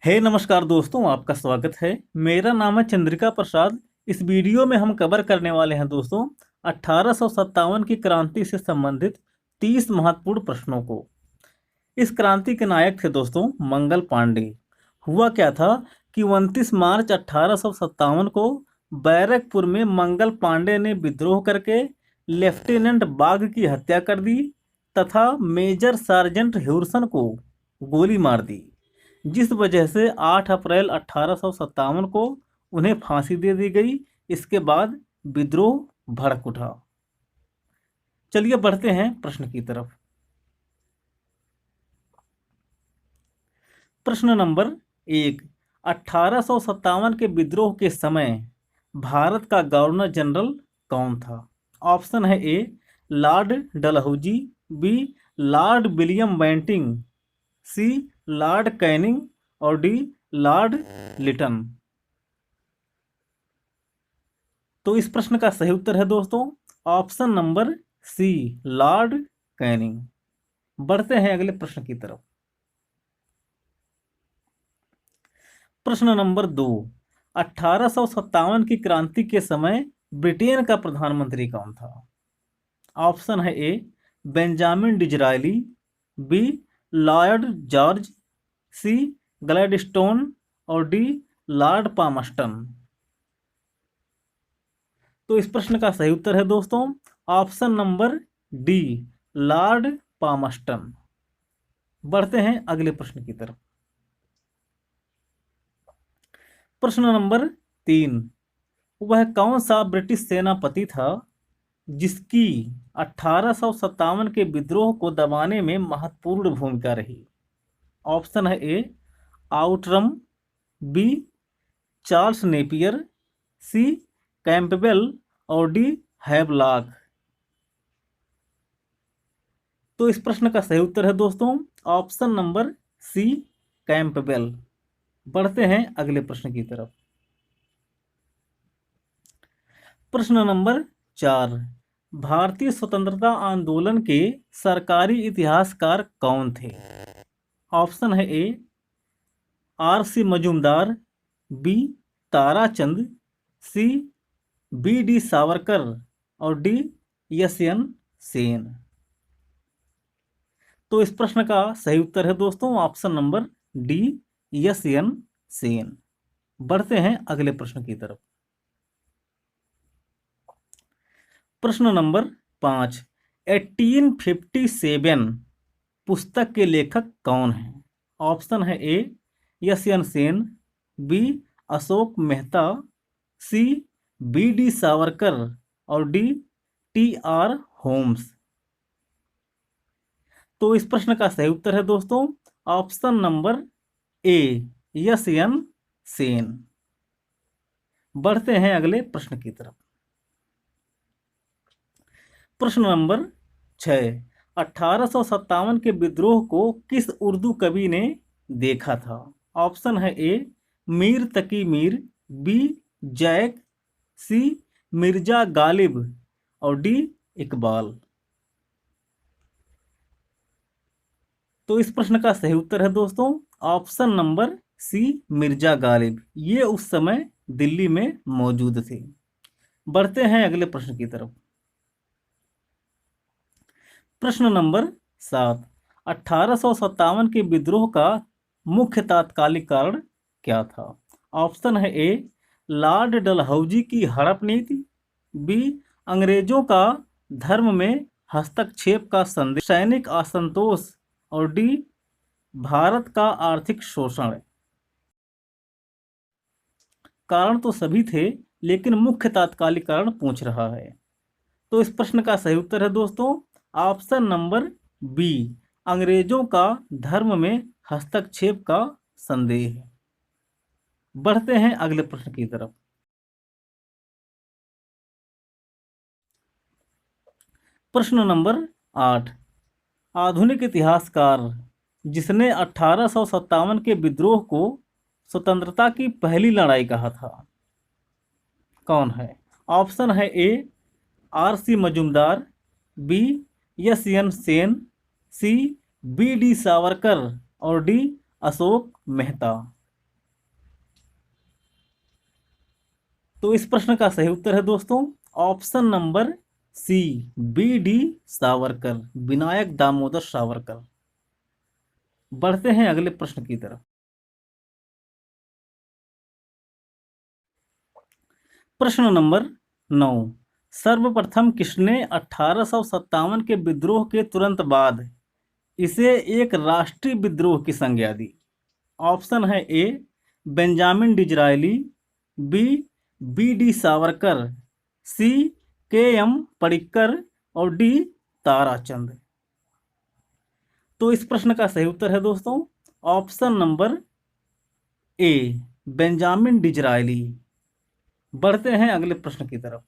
नमस्कार दोस्तों, आपका स्वागत है। मेरा नाम है चंद्रिका प्रसाद। इस वीडियो में हम कवर करने वाले हैं दोस्तों 1857 की क्रांति से संबंधित 30 महत्वपूर्ण प्रश्नों को। इस क्रांति के नायक थे दोस्तों मंगल पांडे। हुआ क्या था कि 29 मार्च 1857 को बैरकपुर में मंगल पांडे ने विद्रोह करके लेफ्टिनेंट बाग की हत्या कर दी तथा मेजर सार्जेंट ह्यूरसन को गोली मार दी, जिस वजह से 8 अप्रैल 1857 को उन्हें फांसी दे दी गई। इसके बाद विद्रोह भड़क उठा। चलिए बढ़ते हैं प्रश्न की तरफ। प्रश्न नंबर 1, 1857 के विद्रोह के समय भारत का गवर्नर जनरल कौन था? ऑप्शन है A Lord Dalhousie, B Lord William Bentinck, C Lord Canning और डी लॉर्ड लिटन। तो इस प्रश्न का सही उत्तर है दोस्तों option number C Lord Canning. बढ़ते हैं अगले प्रश्न की तरफ। प्रश्न नंबर 2, 1857 की क्रांति के समय ब्रिटेन का प्रधानमंत्री कौन था? ऑप्शन है A Benjamin Disraeli, B Lord George, C Gladstone और डी लॉर्ड पामस्टन। तो इस प्रश्न का सही उत्तर है दोस्तों option number D Lord Palmerston. बढ़ते हैं अगले प्रश्न की तरफ। प्रश्न नंबर 3, वह कौन सा ब्रिटिश सेनापति था जिसकी 1857 के विद्रोह को दबाने में महत्वपूर्ण भूमिका रही? ऑप्शन है ए आउटरम, बी चार्ल्स नेपियर, सी कैंपबेल और डी हैवलॉक। तो इस प्रश्न का सही उत्तर है दोस्तों ऑप्शन नंबर सी कैंपबेल। बढ़ते हैं अगले प्रश्न की तरफ। प्रश्न नंबर 4, भारतीय स्वतंत्रता आंदोलन के सरकारी इतिहासकार कौन थे? ऑप्शन है A R C. Majumdar, B Tarachand, C B D. Savarkar और डी एस.एन. सेन। तो इस प्रश्न का सही उत्तर है दोस्तों option number D SN. Sen. बढ़ते हैं अगले प्रश्न की तरफ। प्रश्न नंबर 5, 1857 पुस्तक के लेखक कौन हैं? ऑप्शन है ए एस.एन. सेन, बी अशोक मेहता, सी बी.डी. सावरकर और डी टी.आर. होम्स। तो इस प्रश्न का सही उत्तर है दोस्तों ऑप्शन नंबर ए एस.एन. सेन। बढ़ते हैं अगले प्रश्न की तरफ। प्रश्न नंबर 6, 1857 के विद्रोह को किस उर्दू कवि ने देखा था? ऑप्शन है ए मीर तकी मीर, बी जैक, सी मिर्जा गालिब और डी इकबाल। तो इस प्रश्न का सही उत्तर है दोस्तों option number C Mirza Ghalib. ये उस समय दिल्ली में मौजूद थे। बढ़ते हैं अगले प्रश्न की तरफ। प्रश्न नंबर 7, 1857 के विद्रोह का मुख्य तात्कालिक कारण क्या था? ऑप्शन है ए लॉर्ड डलहौजी की हड़प नीति, बी अंग्रेजों का धर्म में हस्तक्षेप का संदेश, सैनिक असंतोष और डी भारत का आर्थिक शोषण। कारण तो सभी थे लेकिन मुख्य तात्कालिक कारण पूछ रहा है। तो इस प्रश्न का सही उत्तर है दोस्तों ऑप्शन नंबर बी अंग्रेजों का धर्म में हस्तक्षेप का संदेह। बढ़ते हैं अगले प्रश्न की तरफ। प्रश्न नंबर 8, आधुनिक इतिहासकार जिसने 1857 के विद्रोह को स्वतंत्रता की पहली लड़ाई कहा था कौन है? ऑप्शन है A R C. Majumdar, B S N. Sen, C B D. Savarkar और डी अशोक मेहता। तो इस प्रश्न का सही उत्तर है दोस्तों option number C, B D Savarkar, Vinayak Damodar Savarkar. बढ़ते हैं अगले प्रश्न की तरफ। प्रश्न नंबर 9, सर्वप्रथम किसने 1857 के विद्रोह के तुरंत बाद इसे एक राष्ट्रीय विद्रोह की संज्ञा दी? ऑप्शन है A, Benjamin Disraeli, B, B D Savarkar, C, K M Padikkar और डी, ताराचंद। तो इस प्रश्न का सही उत्तर है दोस्तों ऑप्शन नंबर ए, बेंजामिन डिजरायली। बढ़ते हैं अगले प्रश्न की तरफ।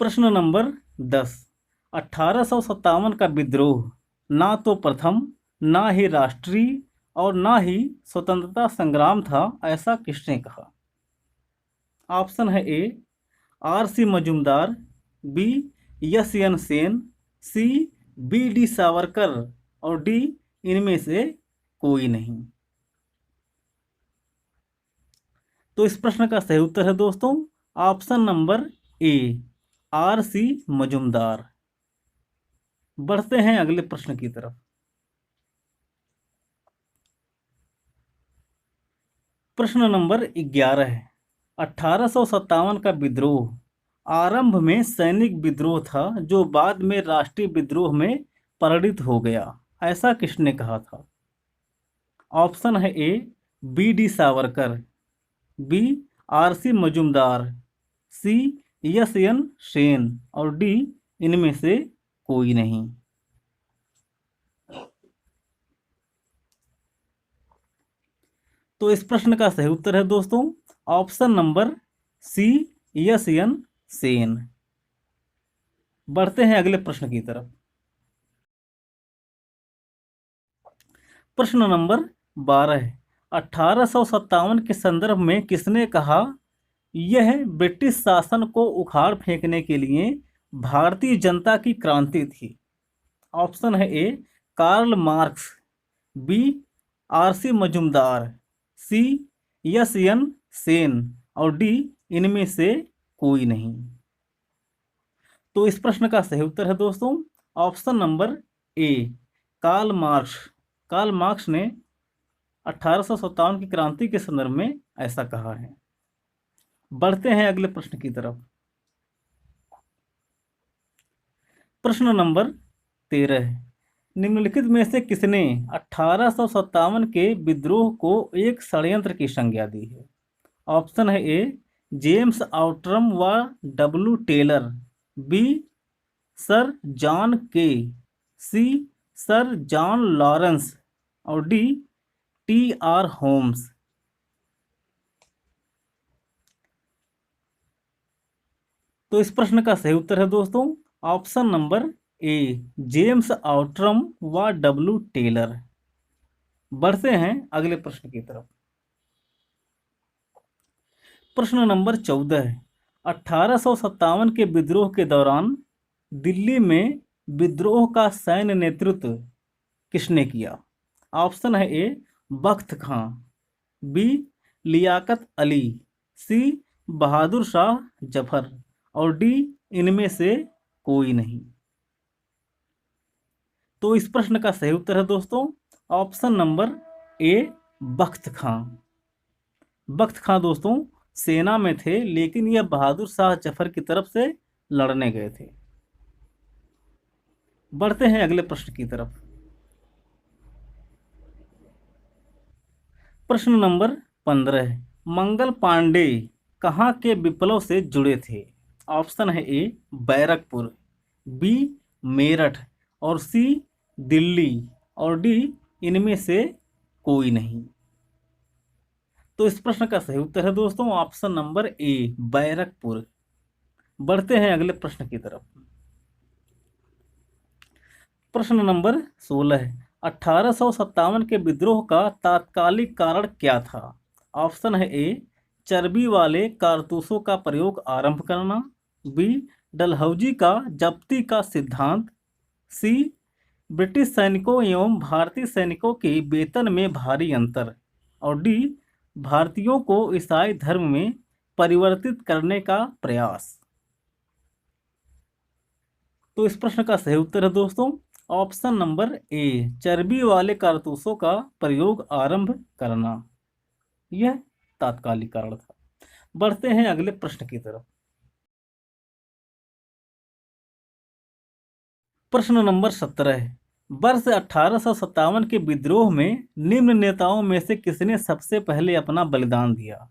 प्रश्न नंबर 10, 1857 का विद्रोह ना तो प्रथम, ना ही राष्ट्रीय और ना ही स्वतंत्रता संग्राम था, ऐसा किसने कहा? ऑप्शन है A, R C Majumdar, B, S N Sen, C, B D Savarkar और डी, इनमें से कोई नहीं। तो इस प्रश्न का सही उत्तर है दोस्तों option number A, R C Majumdar. बढ़ते हैं अगले प्रश्न की तरफ। प्रश्न नंबर 11 है, 1857 का विद्रोह आरंभ में सैनिक विद्रोह था जो बाद में राष्ट्रीय विद्रोह में परिणित हो गया, ऐसा किसने कहा था? ऑप्शन है A, B D Savarkar, B, R C Majumdar, C, S N Sen और डी, इनमें से कोई नहीं। तो इस प्रश्न का सही उत्तर है दोस्तों option number C, S N Sen. बढ़ते हैं अगले प्रश्न की तरफ। प्रश्न नंबर 12 है, 1857 के संदर्भ में किसने कहा यह ब्रिटिश शासन को उखाड़ फेंकने के लिए भारतीय जनता की क्रांति थी? ऑप्शन है A, Karl Marx, B, R C Majumdar, C, S N Sen और डी, इनमें से कोई नहीं। तो इस प्रश्न का सही उत्तर है दोस्तों option number A, Karl Marx. Karl Marx ने 1857 की क्रांति के संदर्भ में ऐसा कहा है। बढ़ते हैं अगले प्रश्न की तरफ। प्रश्न नंबर 13 है, निम्नलिखित में से किसने 1857 के विद्रोह को एक षड्यंत्र की संज्ञा दी है? ऑप्शन है ए, जेम्स आउट्रम व W Taylor, B, sir John Kaye, C, sir John Lawrence और डी, टी आर होम्स। तो इस प्रश्न का सही उत्तर है दोस्तों option number A, James Outram व डब्ल्यू टेलर। बढ़ते हैं अगले प्रश्न की तरफ। प्रश्न नंबर 14 है, 1857 के विद्रोह के दौरान दिल्ली में विद्रोह का सैन्य नेतृत्व किसने किया? ऑप्शन है ए, बख्त खां, बी, लियाकत अली, सी, बहादुर शाह जफर और डी, इनमें से कोई नहीं। तो इस प्रश्न का सही उत्तर है दोस्तों ऑप्शन नंबर ए, बख्त खां। बख्त खां दोस्तों सेना में थे लेकिन यह बहादुर शाह जफर की तरफ से लड़ने गए थे। बढ़ते हैं अगले प्रश्न की तरफ। प्रश्न नंबर 15 है, मंगल पांडे कहाँ के विप्लव से जुड़े थे? ऑप्शन है ए, बैरकपुर, बी, मेरठ और सी, दिल्ली और डी, इनमें से कोई नहीं। तो इस प्रश्न का सही उत्तर है दोस्तों ऑप्शन नंबर ए, बैरकपुर। बढ़ते हैं अगले प्रश्न की तरफ। प्रश्न नंबर 16 है, 1857 के विद्रोह का तात्कालिक कारण क्या था? ऑप्शन है ए, चर्बी वाले कारतूसों का प्रयोग आरंभ करना, बी, डलहौजी का जब्ती का सिद्धांत, सी, ब्रिटिश सैनिकों एवं भारतीय सैनिकों के वेतन में भारी अंतर और डी, भारतीयों को ईसाई धर्म में परिवर्तित करने का प्रयास। तो इस प्रश्न का सही उत्तर है दोस्तों ऑप्शन नंबर ए, चर्बी वाले कारतूसों का प्रयोग आरंभ करना। यह तात्कालिक कारण था। बढ़ते हैं अगले प्रश्न की तरफ। प्रश्न नंबर 17, वर्ष 1857 के विद्रोह में निम्न नेताओं में से किसने सबसे पहले अपना बलिदान दिया?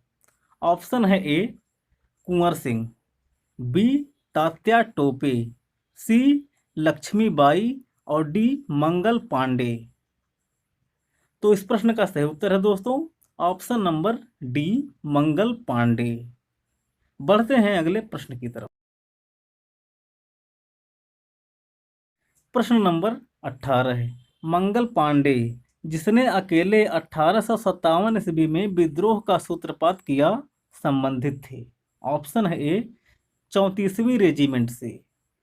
ऑप्शन है ए, कुंवर सिंह, बी, तात्या टोपे, सी, लक्ष्मीबाई और डी, मंगल पांडे। तो इस प्रश्न का सही उत्तर है दोस्तों option number D, Mangal Pandey. बढ़ते हैं अगले प्रश्न की तरफ। प्रश्न नंबर 18 है, मंगल पांडे जिसने अकेले 1857 ईस्वी में विद्रोह का सूत्रपात किया संबंधित थे। ऑप्शन है ए, 34वीं रेजिमेंट से,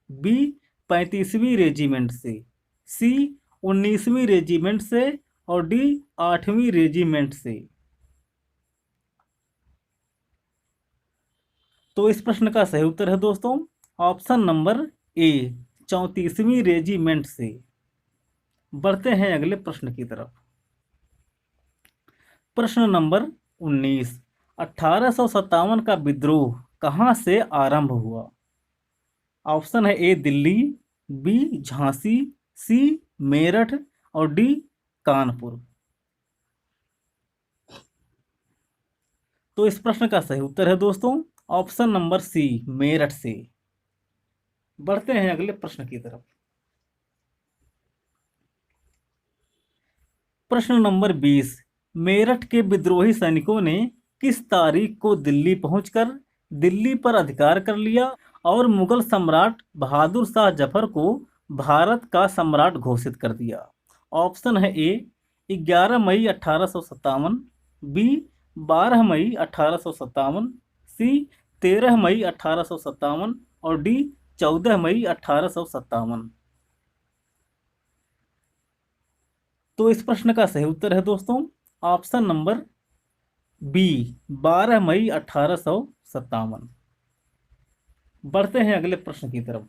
बी, 35वीं रेजिमेंट से, सी, 19वीं रेजिमेंट से और डी, 8वीं रेजिमेंट से। तो इस प्रश्न का सही उत्तर है दोस्तों ऑप्शन नंबर ए, 34वीं रेजिमेंट से। बढ़ते हैं अगले प्रश्न की तरफ। प्रश्न नंबर 19, 1857 का विद्रोह कहां से आरंभ हुआ? ऑप्शन है ए, दिल्ली, बी, झांसी, सी, मेरठ और डी, कानपुर। तो इस प्रश्न का सही उत्तर है दोस्तों ऑप्शन नंबर सी, मेरठ से। बढ़ते हैं अगले प्रश्न की तरफ। प्रश्न नंबर 20, मेरठ के विद्रोही सैनिकों ने किस तारीख को दिल्ली पहुंचकर दिल्ली पर अधिकार कर लिया और मुगल सम्राट बहादुर शाह जफर को भारत का सम्राट घोषित कर दिया? ऑप्शन है ए, 11 मई 1857, बी, 12 मई 1857, सी, 13 मई 1857 और डी, 14 मई 1857। तो इस प्रश्न का सही उत्तर है दोस्तों ऑप्शन नंबर बी, 12 मई 1857। बढ़ते हैं अगले प्रश्न की तरफ।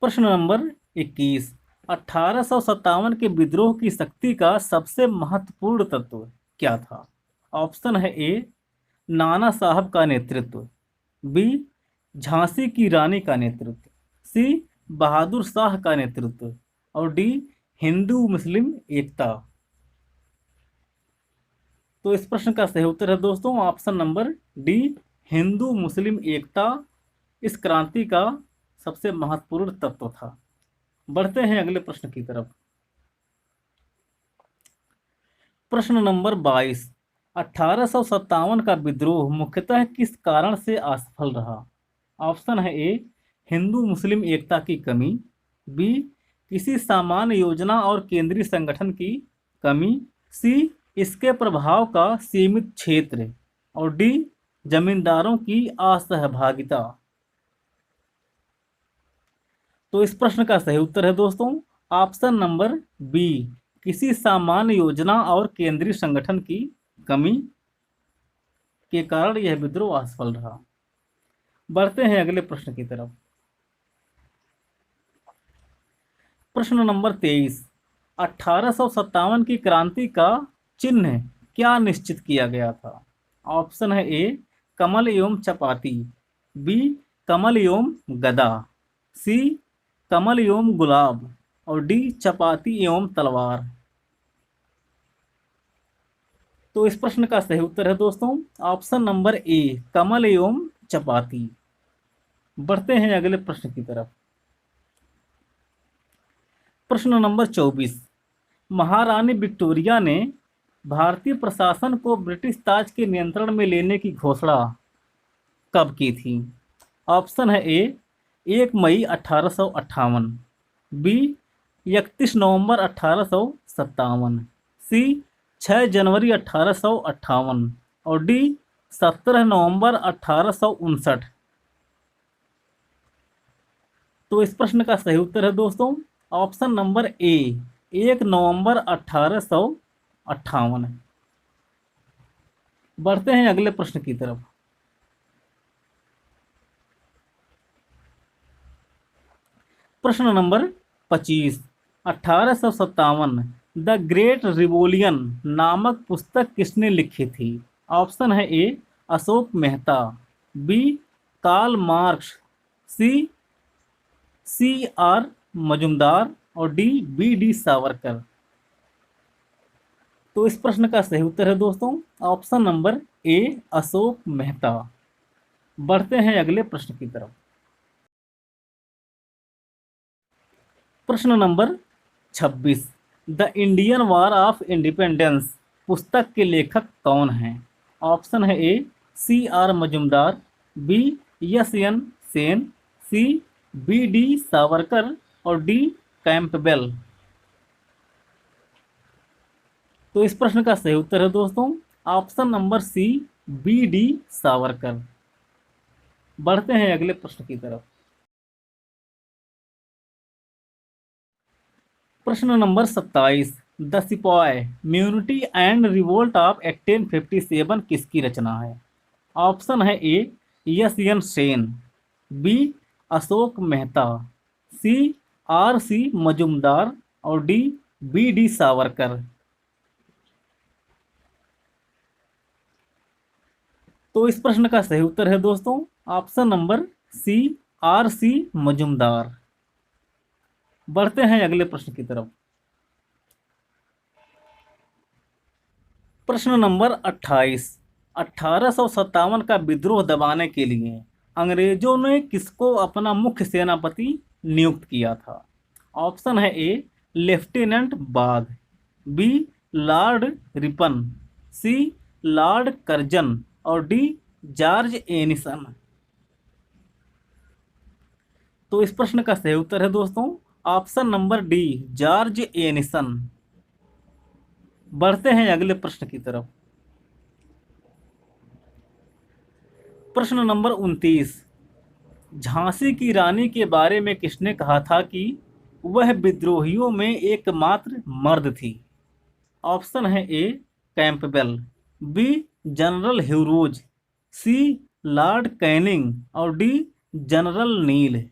प्रश्न नंबर 21, 1857 के विद्रोह की शक्ति का सबसे महत्वपूर्ण तत्व क्या था? ऑप्शन है ए, नाना साहब का नेतृत्व, बी, झांसी की रानी का नेतृत्व, सी, बहादुर शाह का नेतृत्व और डी, हिंदू मुस्लिम एकता। तो इस प्रश्न का सही उत्तर है दोस्तों ऑप्शन नंबर डी, हिंदू मुस्लिम एकता इस क्रांति का सबसे महत्वपूर्ण तत्व था। बढ़ते हैं अगले प्रश्न की तरफ। प्रश्न नंबर 22, 1857 का विद्रोह मुख्यतः किस कारण से असफल रहा? ऑप्शन है ए, हिंदू मुस्लिम एकता की कमी, बी, किसी सामान्य योजना और केंद्रीय संगठन की कमी, सी, इसके प्रभाव का सीमित क्षेत्र और डी, जमींदारों की असहभागिता। तो इस प्रश्न का सही उत्तर है दोस्तों ऑप्शन नंबर बी, किसी सामान्य योजना और केंद्रीय संगठन की कमी के कारण यह विद्रोह असफल रहा। बढ़ते हैं अगले प्रश्न की तरफ। प्रश्न नंबर 23, 1857 की क्रांति का चिन्ह क्या निश्चित किया गया था? ऑप्शन है ए, कमल एवं चपाती, बी, कमल एवं गदा, सी, कमल एवं गुलाब और डी, चपाती एवं तलवार। तो इस प्रश्न का सही उत्तर है दोस्तों ऑप्शन नंबर ए, कमल एवं चपाती। बढ़ते हैं अगले प्रश्न की तरफ। प्रश्न नंबर 24, महारानी विक्टोरिया ने भारतीय प्रशासन को ब्रिटिश ताज के नियंत्रण में लेने की घोषणा कब की थी? ऑप्शन है ए, 1 मई 1858, बी, 31 नवंबर 1857, सी, 6 जनवरी 1858 और डी, 17 नवंबर 1859। तो इस प्रश्न का सही उत्तर है दोस्तों ऑप्शन नंबर ए, 1 नवंबर 1858। बढ़ते हैं अगले प्रश्न की तरफ। प्रश्न नंबर 25। 1857 द ग्रेट रिवोलियन नामक पुस्तक किसने लिखी थी? ऑप्शन है A Ashok Mehta, B Karl Marx, C C R Majumdar और डी बी डी सावरकर। तो इस प्रश्न का सही उत्तर है दोस्तों option number A Ashok Mehta. बढ़ते हैं अगले प्रश्न की तरफ। प्रश्न नंबर 26। The Indian war of independence पुस्तक के लेखक कौन हैं? ऑप्शन है A C R Majumdar, B S N Sen, C B D Savarkar और डी कैंपबेल। तो इस प्रश्न का सही उत्तर है दोस्तों option number C B D Savarkar. बढ़ते हैं अगले प्रश्न की तरफ। प्रश्न नंबर 27। The sepoy mutiny and revolt of 1857 किसकी रचना है? ऑप्शन है A S N Sen, B Ashok Mehta, C R C Majumdar और डी बी डी सावरकर। तो इस प्रश्न का सही उत्तर है दोस्तों option number C R C Majumdar. बढ़ते हैं अगले प्रश्न की तरफ। प्रश्न नंबर 28। 1857 का विद्रोह दबाने के लिए अंग्रेजों ने किसको अपना मुख्य सेनापति नियुक्त किया था? ऑप्शन है ए लेफ्टिनेंट बाग, बी लॉर्ड रिपन, सी लॉर्ड कर्जन और डी जॉर्ज एनिसन। तो इस प्रश्न का सही उत्तर है दोस्तों option number D George Ennison. बढ़ते हैं अगले प्रश्न की तरफ। प्रश्न नंबर 29। झांसी की रानी के बारे में किसने कहा था कि वह विद्रोहियों में एकमात्र मर्द थी? ऑप्शन है A Campbell, B General Hugh Rose, C Lord Canning और डी जनरल नील।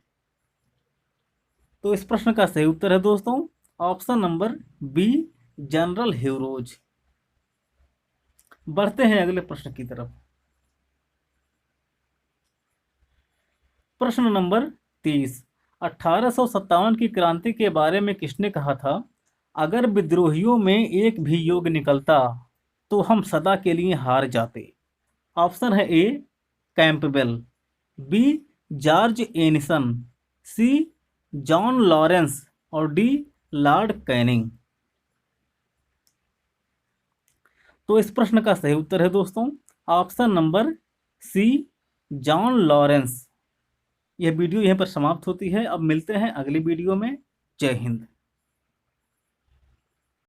तो इस प्रश्न का सही उत्तर है दोस्तों option number B General Hugh Rose. बढ़ते हैं अगले प्रश्न की तरफ। प्रश्न नंबर 30। 1857 की क्रांति के बारे में किसने कहा था? अगर विद्रोहियों में एक भी युग निकलता तो हम सदा के लिए हार जाते। ऑप्शन है A Campbell, B George Anson, C John Lawrence और डी लॉर्ड कैनिंग। तो इस प्रश्न का सही उत्तर है दोस्तों option number C John Lawrence. यह वीडियो यहीं पर समाप्त होती है। अब मिलते हैं अगली वीडियो में। जय हिंद।